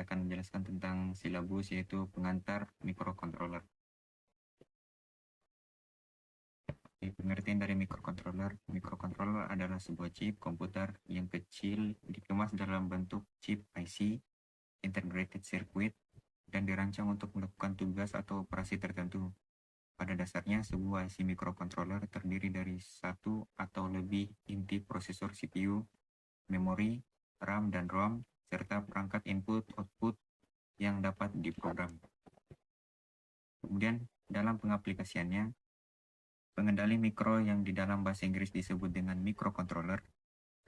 saya akan menjelaskan tentang silabus, yaitu pengantar mikrokontroler. Pengertian dari mikrokontroler. Mikrokontroler adalah sebuah chip komputer yang kecil dikemas dalam bentuk chip IC, Integrated Circuit, dan dirancang untuk melakukan tugas atau operasi tertentu. Pada dasarnya, sebuah IC mikrokontroler terdiri dari satu atau lebih inti prosesor CPU, memori, RAM dan ROM, serta perangkat input-output yang dapat diprogram. Kemudian, dalam pengaplikasiannya, pengendali mikro yang di dalam bahasa Inggris disebut dengan mikrokontroler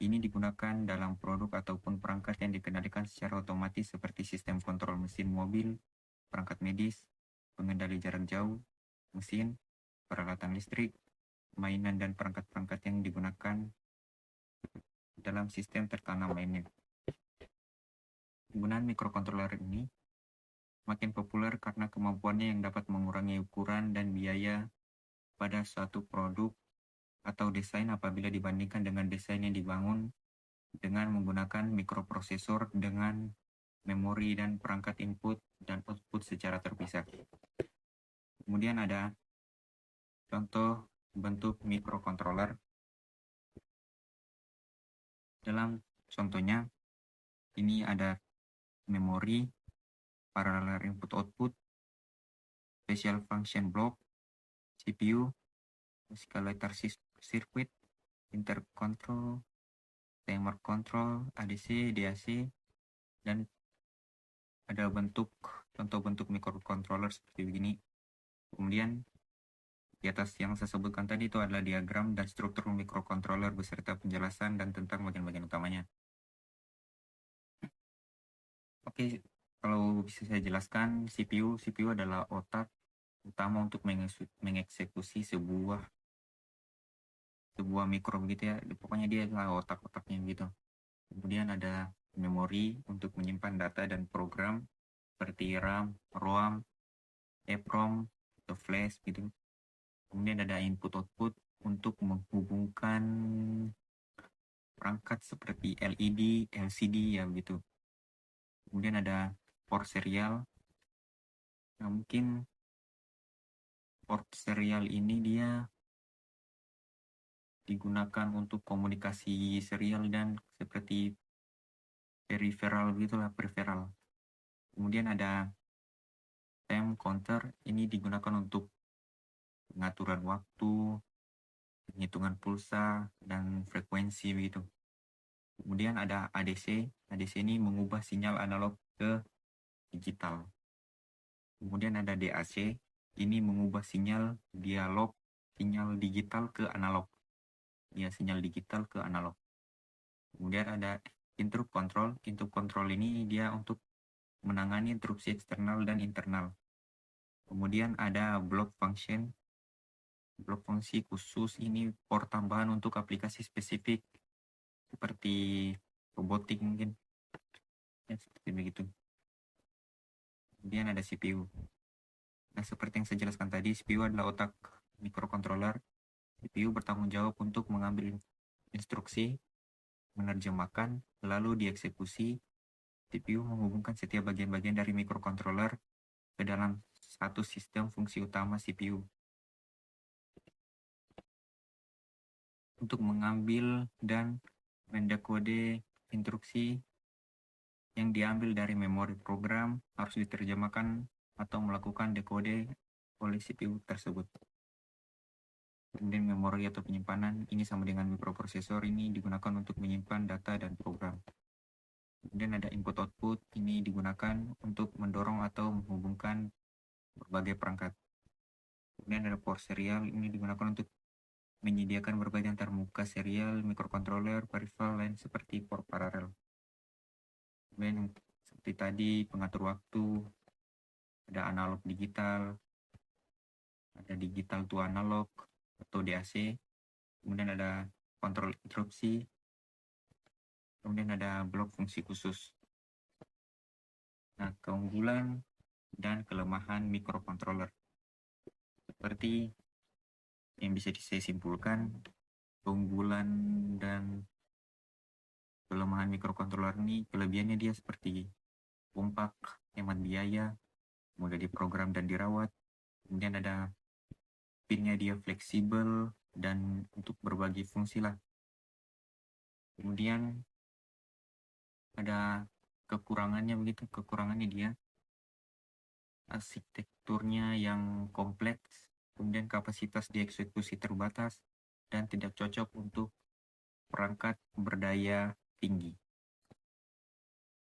ini digunakan dalam produk ataupun perangkat yang dikendalikan secara otomatis seperti sistem kontrol mesin mobil, perangkat medis, pengendali jarak jauh, mesin, peralatan listrik, mainan dan perangkat-perangkat yang digunakan dalam sistem tertanam lainnya. Penggunaan mikrokontroler ini makin populer karena kemampuannya yang dapat mengurangi ukuran dan biaya pada suatu produk atau desain apabila dibandingkan dengan desain yang dibangun dengan menggunakan mikroprosesor dengan memori dan perangkat input dan output secara terpisah. Kemudian ada contoh bentuk mikrokontroler. Dalam contohnya, ini ada memori, parallel input-output, special function block, CPU, escalator circuit, intercontrol, timer control, ADC, DAC, dan ada contoh bentuk mikrokontroler seperti begini. Kemudian di atas yang saya sebutkan tadi itu adalah diagram dan struktur mikrokontroler beserta penjelasan dan tentang bagian-bagian utamanya. Oke, kalau bisa saya jelaskan, CPU adalah otak utama untuk mengeksekusi sebuah mikro begitu ya. Pokoknya dia adalah otak-otaknya gitu. Kemudian ada memori untuk menyimpan data dan program seperti RAM, ROM, EPROM, atau flash gitu. Kemudian ada input-output untuk menghubungkan perangkat seperti LED, LCD ya begitu. Kemudian ada port serial. Nah, mungkin port serial ini dia digunakan untuk komunikasi serial dan seperti peripheral gitulah, peripheral. Kemudian ada time counter, ini digunakan untuk pengaturan waktu, penghitungan pulsa, dan frekuensi begitu. Kemudian ada ADC. ADC ini mengubah sinyal analog ke digital. Kemudian ada DAC. Ini mengubah sinyal digital ke analog. Ya, sinyal digital ke analog. Kemudian ada interrupt control. Interrupt control ini dia untuk menangani interupsi eksternal dan internal. Kemudian ada block function. Block fungsi khusus ini port tambahan untuk aplikasi spesifik seperti robotik mungkin. Ya, seperti begitu. Kemudian ada CPU. Nah, seperti yang saya jelaskan tadi, CPU adalah otak mikrokontroler. CPU bertanggung jawab untuk mengambil instruksi, menerjemahkan, lalu dieksekusi. CPU menghubungkan setiap bagian-bagian dari mikrokontroler ke dalam satu sistem fungsi utama CPU. Untuk mengambil dan mendekode instruksi yang diambil dari memori program harus diterjemahkan atau melakukan dekode oleh CPU tersebut. Kemudian memori atau penyimpanan ini sama dengan mikroprosesor, ini digunakan untuk menyimpan data dan program. Kemudian ada input-output, ini digunakan untuk mendorong atau menghubungkan berbagai perangkat. Kemudian ada port serial, ini digunakan untuk menyediakan berbagai antarmuka serial, mikrokontroler, peripheral lain seperti port paralel. Kemudian seperti tadi pengatur waktu, ada analog digital, ada digital to analog atau DAC, kemudian ada kontrol interupsi, kemudian ada blok fungsi khusus. Nah, keunggulan dan kelemahan mikrokontroler. Seperti yang bisa saya simpulkan, keunggulan dan kelemahan mikrokontroler ini, kelebihannya dia seperti kompak, hemat biaya, mudah diprogram dan dirawat. Kemudian ada pinnya dia fleksibel dan untuk berbagai fungsi lah. Kemudian ada kekurangannya begitu, kekurangannya dia arsitekturnya yang kompleks, kemudian kapasitas dieksekusi terbatas dan tidak cocok untuk perangkat berdaya tinggi.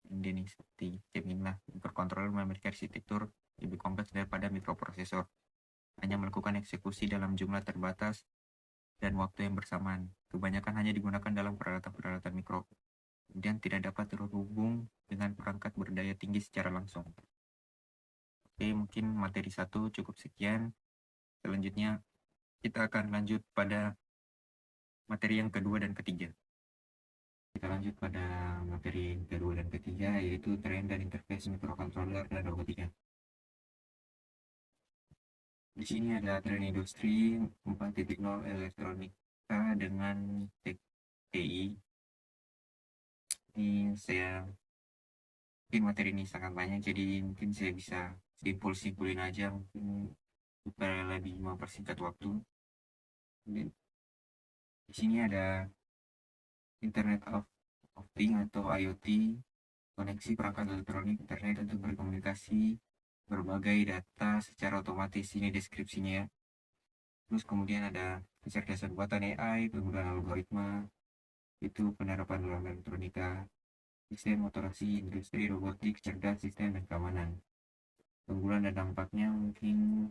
Ini seperti Gemini, mikrokontroler memiliki arsitektur lebih kompleks daripada mikroprosesor, hanya melakukan eksekusi dalam jumlah terbatas dan waktu yang bersamaan. Kebanyakan hanya digunakan dalam peralatan-peralatan mikro, kemudian tidak dapat terhubung dengan perangkat berdaya tinggi secara langsung. Oke, mungkin materi 1 cukup sekian. Selanjutnya kita akan lanjut pada materi yang kedua dan ketiga. Kita lanjut pada materi kedua dan ketiga, yaitu tren dan interface mikrokontroler dan robotika. Di sini ada tren industri 4.0 elektronika dengan TI. Ini mungkin materi ini sangat banyak, jadi mungkin saya bisa simpulin aja mungkin supaya lebih mempersingkat waktu. Di sini ada Internet of Things atau IoT, koneksi perangkat elektronik internet untuk berkomunikasi berbagai data secara otomatis. Ini deskripsinya ya. Terus kemudian ada kecerdasan buatan AI, penggunaan algoritma, itu penerapan dalam elektronika, sistem otorasi industri robotik cerdas, sistem dan keamanan. Keunggulan dan dampaknya mungkin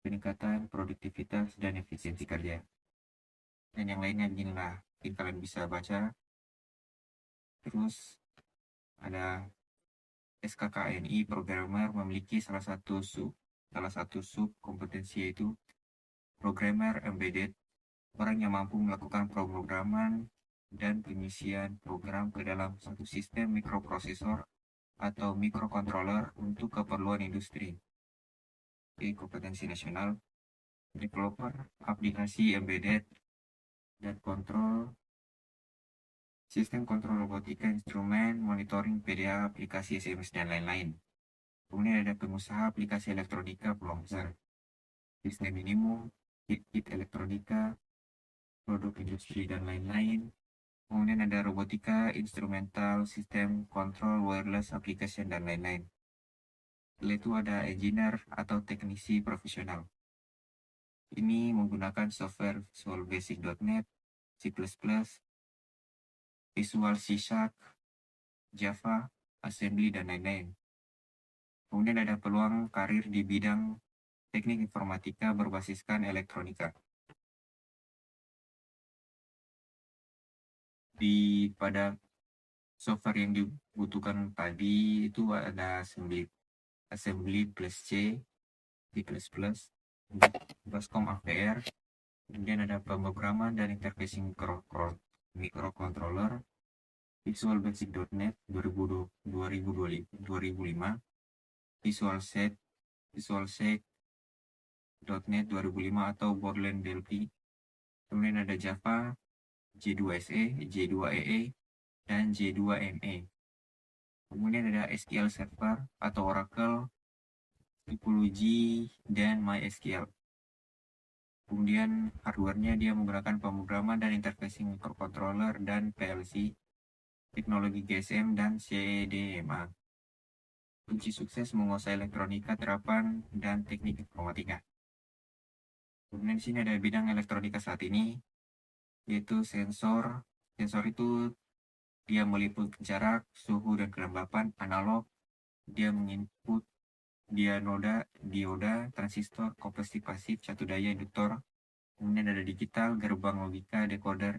peningkatan produktivitas dan efisiensi kerja. Dan yang lainnya beginilah, mungkin kalian bisa baca. Terus ada SKKNI programmer memiliki salah satu sub kompetensi, yaitu programmer embedded, orang yang mampu melakukan pemrograman dan pengisian program ke dalam satu sistem mikroprosesor atau mikrokontroler untuk keperluan industri. Oke, kompetensi nasional, developer aplikasi embedded dan kontrol, sistem kontrol robotika, instrumen, monitoring, PDA, aplikasi SMS, dan lain-lain. Kemudian ada pengusaha aplikasi elektronika peluang besar, sistem minimum, kit elektronika, produk industri, dan lain-lain. Kemudian ada robotika, instrumental, sistem kontrol, wireless, application, dan lain-lain. Setelah itu ada engineer atau teknisi profesional. Ini menggunakan software Visual Basic.NET, C++, Visual C#, Java, Assembly, dan lain-lain. Kemudian ada peluang karir di bidang teknik informatika berbasiskan elektronika. Pada software yang dibutuhkan tadi itu ada assembly plus C, C++, Basecom AVR, kemudian ada pemrograman dan interfacing microcontroller, Visual Basic.NET 2005, Visual C.NET 2005 atau Borland Delphi. Kemudian ada Java, J2SE, J2EE, dan J2ME. Kemudian ada SQL Server atau Oracle, Typology, dan MySQL. Kemudian hardware-nya dia menggunakan pemrograman dan interfacing microcontroller dan PLC, teknologi GSM dan CDMA. Kunci sukses menguasai elektronika, terapan, dan teknik informatika. Kemudian di sini ada bidang elektronika saat ini, yaitu sensor. Sensor itu dia meliput jarak, suhu, dan kelembapan. Analog, dia menginput dioda, transistor, kooperatif pasif, catu daya, induktor. Kemudian ada digital, gerbang logika, decoder,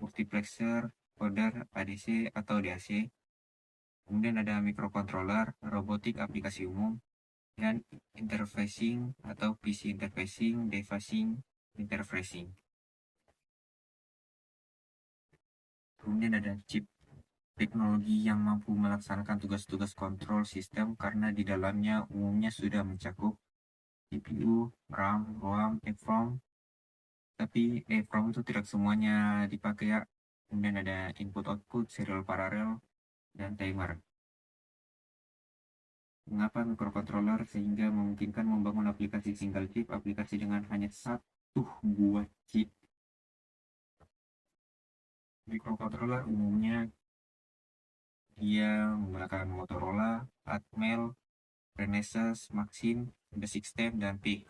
multiplexer, coder, ADC atau DAC. Kemudian ada microcontroller, robotik aplikasi umum, dan interfacing atau PC interfacing, dephasing, interfacing. Kemudian ada chip, teknologi yang mampu melaksanakan tugas-tugas kontrol sistem karena di dalamnya umumnya sudah mencakup CPU, RAM, ROM, EEPROM. Tapi EEPROM itu tidak semuanya dipakai ya. Kemudian ada input-output, serial paralel, dan timer. Mengapa mikrocontroller? Sehingga memungkinkan membangun aplikasi single chip, aplikasi dengan hanya satu buah chip. Mikrocontroller umumnya dia menggunakan Motorola, Atmel, Renesas, Maxim, Basic Stem, dan PIC.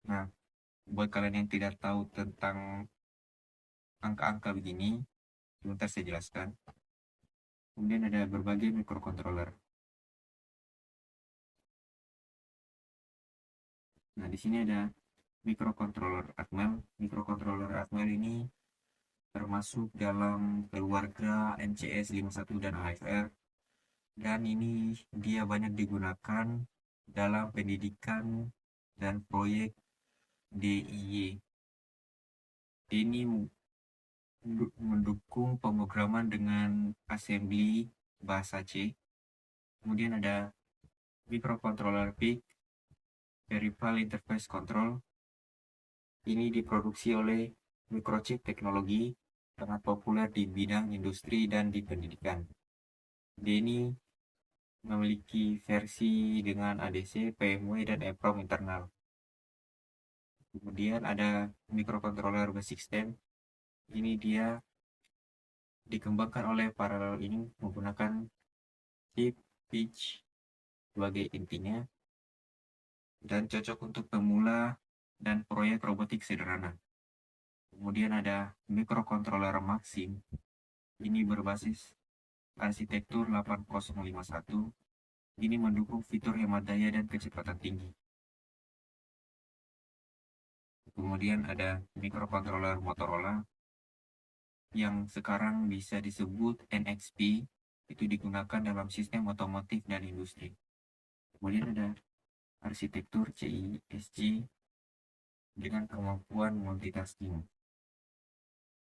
Nah, buat kalian yang tidak tahu tentang angka-angka begini, sebentar saya jelaskan. Kemudian ada berbagai mikrocontroller. Nah, di sini ada mikrocontroller Atmel. Mikrocontroller Atmel ini termasuk dalam keluarga NCS 51 dan AFR. Dan ini dia banyak digunakan dalam pendidikan dan proyek DIY. Ini mendukung pemrograman dengan assembly bahasa C. Kemudian ada mikrocontroller PIC, Peripheral Interface Control. Ini diproduksi oleh Microchip Teknologi, sangat populer di bidang industri dan di pendidikan. Dia ini memiliki versi dengan ADC, PMW, dan EEPROM internal. Kemudian ada mikrocontroller Basic Stem. Ini dia dikembangkan oleh Parallel ini menggunakan chip pitch sebagai intinya dan cocok untuk pemula dan proyek robotik sederhana. Kemudian ada mikrocontroller Maxim. Ini berbasis arsitektur 8051. Ini mendukung fitur hemat daya dan kecepatan tinggi. Kemudian ada mikrocontroller Motorola yang sekarang bisa disebut NXP, itu digunakan dalam sistem otomotif dan industri. Kemudian ada arsitektur CISC dengan kemampuan multitasking.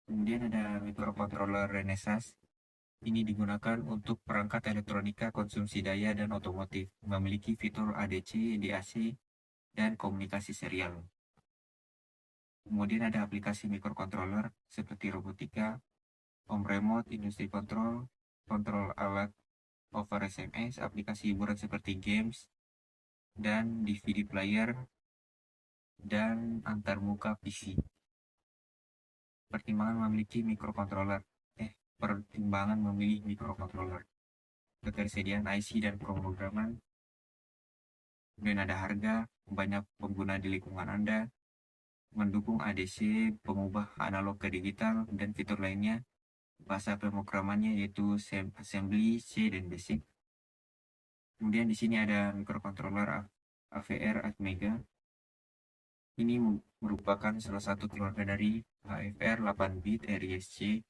Kemudian ada mikrocontroller Renesas. Ini digunakan untuk perangkat elektronika konsumsi daya dan otomotif, memiliki fitur ADC, DAC, dan komunikasi serial. Kemudian ada aplikasi mikrocontroller seperti robotika, home remote, industri kontrol, kontrol alat over SMS, aplikasi hiburan seperti games, dan DVD player, dan antarmuka PC. Pertimbangan memilih mikrocontroller, ketersediaan IC dan pemrograman, kemudian ada harga, banyak pengguna di lingkungan Anda, mendukung ADC, pengubah analog ke digital, dan fitur lainnya. Bahasa pemrogramannya yaitu assembly, C, dan basic. Kemudian di sini ada mikrocontroller AVR Atmega. Ini merupakan salah satu keluarga dari AFR 8-bit RISC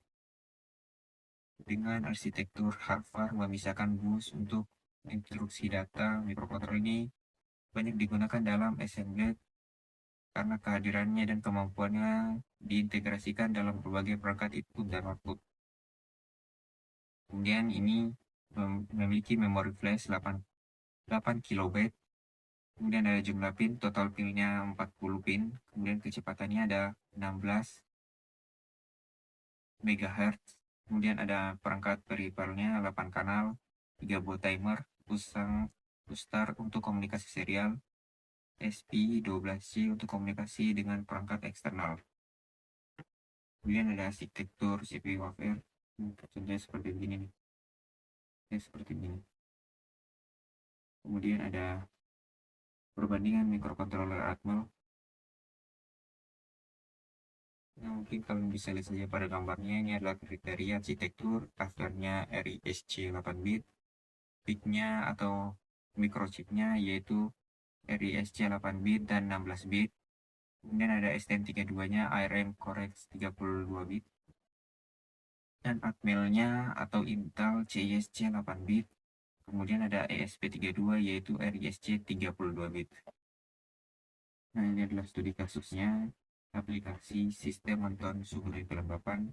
dengan arsitektur Harvard memisahkan bus untuk instruksi data. Mikrocontroller ini banyak digunakan dalam assembly karena kehadirannya dan kemampuannya diintegrasikan dalam berbagai perangkat input dan output. Kemudian ini memiliki memori flash 8 KB. Kemudian ada jumlah pin, total pinnya 40 pin. Kemudian kecepatannya ada 16 MHz. Kemudian ada perangkat peripheralnya 8 kanal, 3 buah timer, push start untuk komunikasi serial, SP12C untuk komunikasi dengan perangkat eksternal. Kemudian ada arsitektur CPU AVR. Contohnya seperti begini nih. Seperti ini. Kemudian ada perbandingan mikrocontroller Atmel. Nah, mungkin kalian bisa lihat saja pada gambarnya, ini adalah kriteria arsitektur, afternya RISC 8-bit, PIC-nya atau microchipnya yaitu RISC 8-bit dan 16-bit. Kemudian ada STM32-nya ARM Cortex 32-bit. Dan Atmel-nya atau Intel CISC 8-bit. Kemudian ada ESP32 yaitu RISC 32-bit. Nah, ini adalah studi kasusnya. Aplikasi sistem menonton suhu dan kelembapan,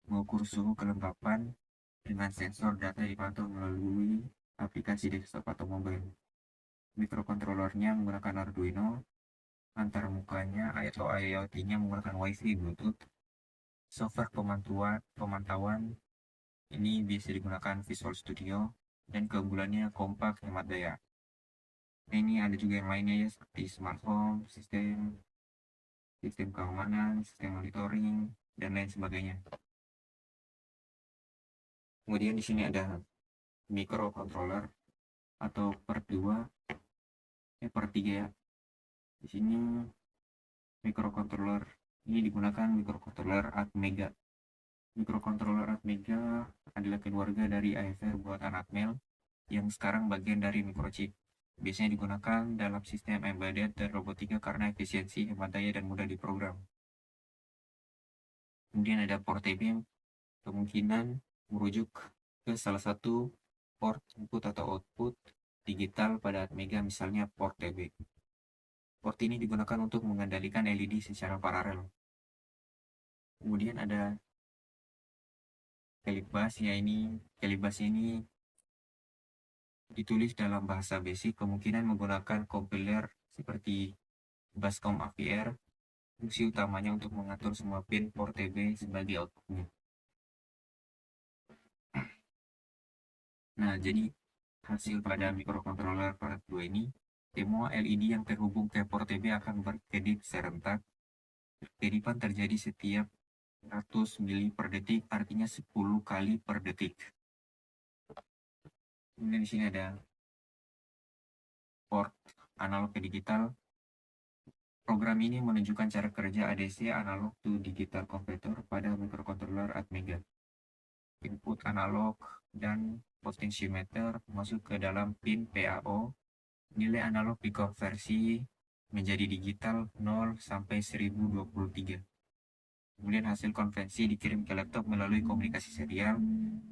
mengukur suhu kelembapan dengan sensor data dipantau melalui aplikasi desktop atau mobile. Mikrokontrollernya menggunakan Arduino, antar mukanya atau IoT-nya menggunakan WiFi Bluetooth. Software pemantauan ini bisa digunakan Visual Studio, dan keunggulannya kompak, hemat daya. Nah, ini ada juga yang lainnya ya, seperti smart home, sistem keamanan, sistem monitoring, dan lain sebagainya. Kemudian di sini ada microcontroller atau per 2, per 3 ya. Di sini microcontroller ini digunakan microcontroller Atmega. Microcontroller Atmega adalah keluarga dari AFR buatan Atmel yang sekarang bagian dari microchip. Biasanya digunakan dalam sistem embedded dan robotika karena efisiensi, hemat daya, dan mudah diprogram. Kemudian ada portable, kemungkinan merujuk ke salah satu port input atau output digital pada Atmega, misalnya port TB. Port ini digunakan untuk mengendalikan LED secara paralel. Kemudian ada Kelibas, ya ini Kelibas ini ditulis dalam bahasa BASIC, kemungkinan menggunakan compiler seperti Bascom AVR. Fungsi utamanya untuk mengatur semua pin port TB sebagai outputnya. Nah, jadi hasil pada microcontroller part 2 ini, semua LED yang terhubung ke port TB akan berkedip serentak. Kedipan terjadi setiap 100 mili per detik, artinya 10 kali per detik. Kemudian di sini ada port analog ke digital. Program ini menunjukkan cara kerja ADC, analog to digital converter, pada microcontroller Atmega. Input analog dan potentiometer masuk ke dalam pin PAO. Nilai analog dikonversi menjadi digital 0 sampai 1023. Kemudian hasil konversi dikirim ke laptop melalui komunikasi serial,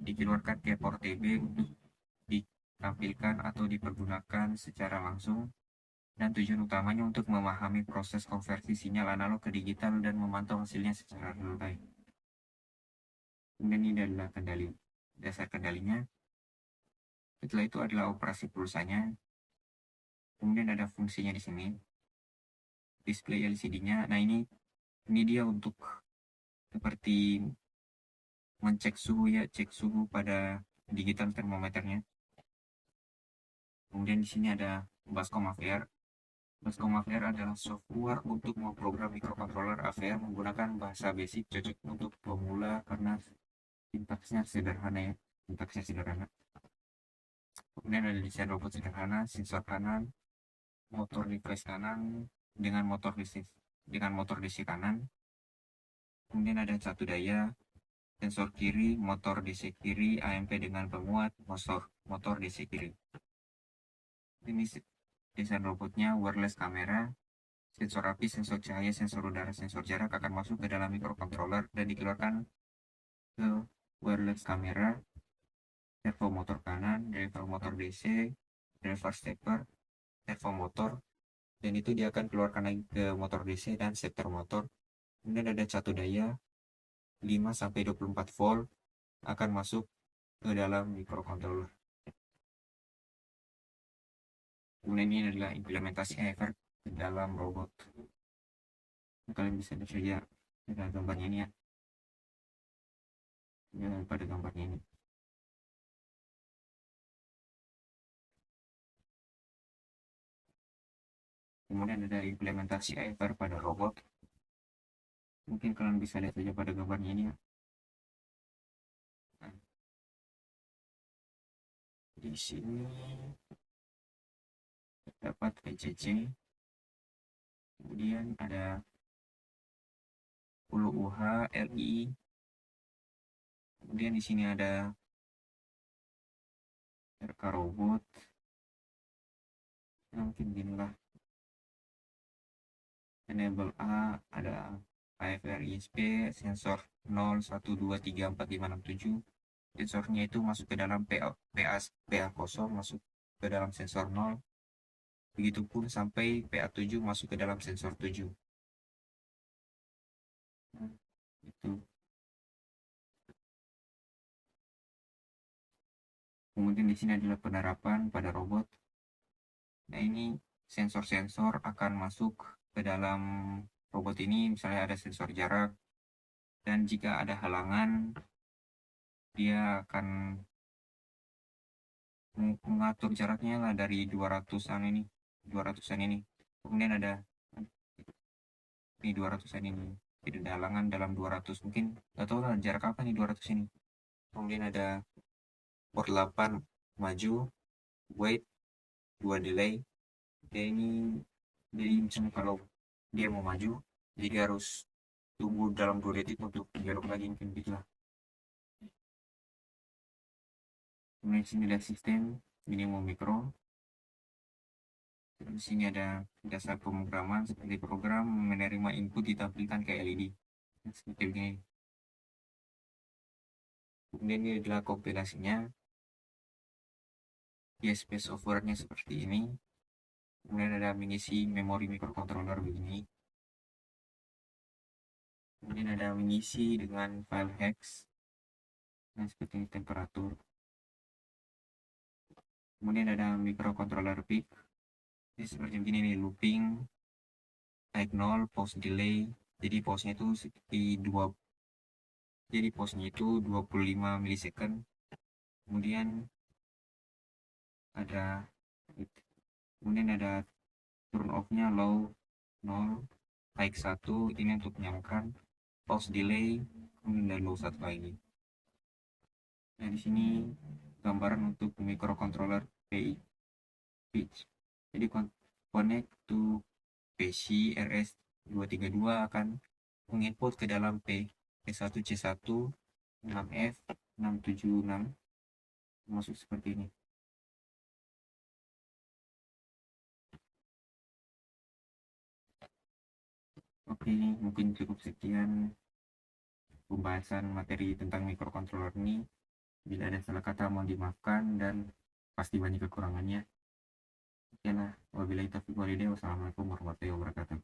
dikeluarkan ke port TB untuk ditampilkan atau dipergunakan secara langsung, dan tujuan utamanya untuk memahami proses konversi sinyal analog ke digital dan memantau hasilnya secara real time. Kemudian ini adalah dasar kendalinya. Setelah itu adalah operasi pulsanya. Kemudian ada fungsinya di sini, display LCD-nya. Nah, ini dia untuk seperti mencek suhu ya, cek suhu pada digital termometernya. Kemudian di sini ada Bascom AVR. Bascom AVR adalah software untuk memprogram microcontroller AVR menggunakan bahasa BASIC, cocok untuk pemula karena sintaksnya sederhana ya, Kemudian ada desain robot sederhana, sensor kanan, motor device kanan dengan motor DC kanan. Kemudian ada satu daya, sensor kiri, motor DC kiri, AMP dengan penguat, motor DC kiri. Ini desain robotnya, wireless kamera, sensor api, sensor cahaya, sensor udara, sensor jarak akan masuk ke dalam microcontroller dan dikeluarkan ke wireless kamera. Servo motor kanan, driver motor DC, driver stepper, servo motor, dan itu dia akan keluarkan lagi ke motor DC dan stepper motor. Kemudian ada satu daya 5-24 volt akan masuk ke dalam microcontroller. Kemudian ini adalah implementasi AFR ke dalam robot. Kalian bisa lihat saja pada gambarnya ini ya. Pada gambarnya ini. Kemudian ada implementasi AFR pada robot. Mungkin kalian bisa lihat saja pada gambarnya ini ya. Nah, di sini terdapat PCC. Kemudian ada 10 UH, LI. Kemudian di sini ada RK robot. Nah, mungkin inilah enable A, ada AFR ISP, sensor 0, 1, 2, 3, 4, 5, 6, 7. Sensornya itu masuk ke dalam PA0, masuk ke dalam sensor 0. Begitupun sampai PA7 masuk ke dalam sensor 7. Nah, itu. Kemudian di sini adalah penerapan pada robot. Nah, ini sensor-sensor akan masuk ke dalam robot ini, misalnya ada sensor jarak, dan jika ada halangan dia akan mengatur jaraknya lah dari 200-an ini, 200-an ini. Kemudian ada ini 200-an ini, tidak ada halangan dalam 200, mungkin nggak tahu lah jarak apa nih 200 ini. Kemudian ada port 8 maju, wait, 2 delay. Ya ini jadi misalnya kalau dia mau maju, jadi harus tunggu dalam 2 detik untuk belok lagi, mungkin gitu lah. Kemudian sini ada sistem minimum mikro. Di sini ada dasar pemrograman, seperti program menerima input ditampilkan ke LED. Nah, seperti ini. Kemudian ini adalah kompilasinya. ISP softwarenya seperti ini. Kemudian ada mengisi memori microcontroller begini. Kemudian ada mengisi dengan file hex. Nah, seperti ini temperatur. Kemudian ada microcontroller peak. Ini seperti begini nih, looping, naik 0, pause delay. Jadi pause-nya itu seperti 2, jadi pause-nya itu 25 milisecond. Kemudian ada turn off-nya low 0, high 1, ini untuk menyalakan, pause delay, kemudian low 1 lagi. Nah, di sini gambaran untuk microcontroller PI pitch. Jadi connect to PC RS232 akan menginput ke dalam P1C1 6F 676, masuk seperti ini. Oke, mungkin cukup sekian pembahasan materi tentang microcontroller ini. Bila ada salah kata mohon dimaafkan dan pasti banyak kekurangannya. Oke lah, wabillahi taufiq walhidayah. Wassalamualaikum warahmatullahi wabarakatuh.